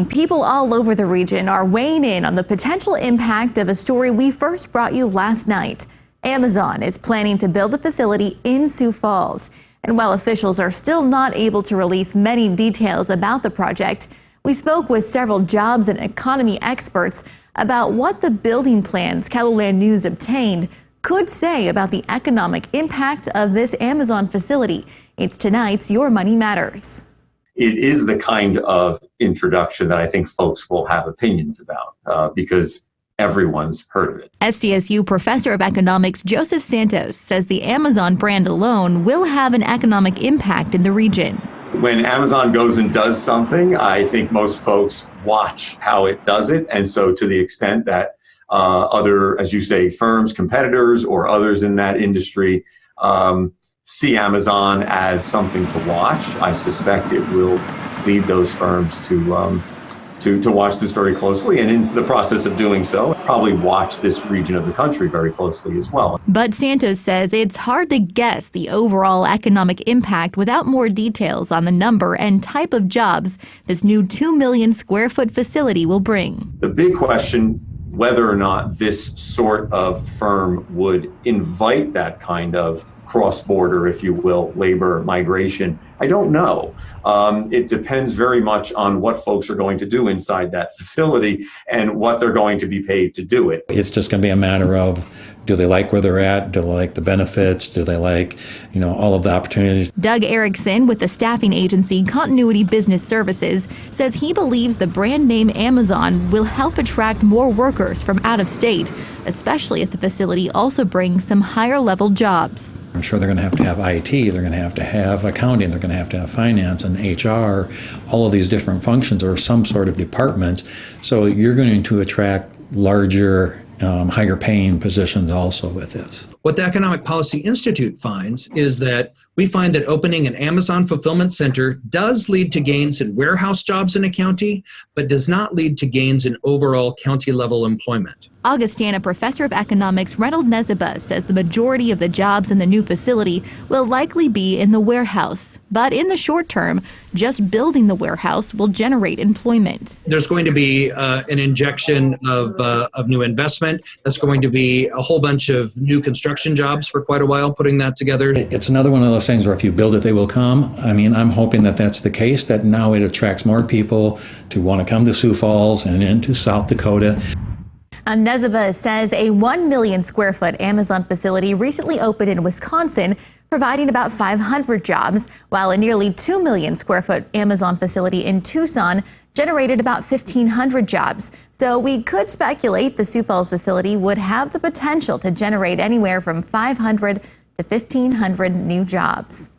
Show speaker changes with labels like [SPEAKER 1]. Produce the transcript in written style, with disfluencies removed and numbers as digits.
[SPEAKER 1] People all over the region are weighing in on the potential impact of a story we first brought you last night. Amazon is planning to build a facility in Sioux Falls. And while officials are still not able to release many details about the project, we spoke with several jobs and economy experts about what the building plans KELOLAND News obtained could say about the economic impact of this Amazon facility. It's tonight's Your Money Matters.
[SPEAKER 2] It is the kind of introduction that I think folks will have opinions about because everyone's heard of it.
[SPEAKER 1] SDSU professor of economics Joseph Santos says the Amazon brand alone will have an economic impact in the region.
[SPEAKER 2] When Amazon goes and does something, I think most folks watch how it does it. And so to the extent that other, as you say, firms, competitors, or others in that industry see Amazon as something to watch, I suspect it will lead those firms to watch this very closely, and in the process of doing so, probably watch this region of the country very closely as well.
[SPEAKER 1] But Santos says it's hard to guess the overall economic impact without more details on the number and type of jobs this new 2 million square foot facility will bring.
[SPEAKER 2] The big question, whether or not this sort of firm would invite that kind of cross-border, if you will, labor migration, I don't know. It depends very much on what folks are going to do inside that facility and what they're going to be paid to do it.
[SPEAKER 3] It's just going to be a matter of, do they like where they're at? Do they like the benefits? Do they like, all of the opportunities?
[SPEAKER 1] Doug Erickson with the staffing agency Continuity Business Services says he believes the brand name Amazon will help attract more workers from out of state, especially if the facility also brings some higher level jobs.
[SPEAKER 3] I'm sure they're going to have IT, they're going to have accounting, they're going to have finance and HR, all of these different functions or some sort of departments. So you're going to attract larger, higher paying positions also with this.
[SPEAKER 4] What the Economic Policy Institute finds is that we find that opening an Amazon fulfillment center does lead to gains in warehouse jobs in a county, but does not lead to gains in overall county level employment.
[SPEAKER 1] Augustana professor of economics REYNOLD NESIBA says the majority of the jobs in the new facility will likely be in the warehouse. But in the short term, just building the warehouse will generate employment.
[SPEAKER 4] There's going to be an injection of new investment. That's going to be a whole bunch of new construction jobs for quite a while, putting that together.
[SPEAKER 3] It's another one of those things where if you build it, they will come. I mean, I'm hoping that that's the case, that now it attracts more people to want to come to Sioux Falls and into South Dakota.
[SPEAKER 1] NESIBA says a 1 million square foot Amazon facility recently opened in Wisconsin, providing about 500 jobs, while a nearly 2 million square foot Amazon facility in Tucson generated about 1,500 jobs. So we could speculate the Sioux Falls facility would have the potential to generate anywhere from 500 to 1,500 new jobs.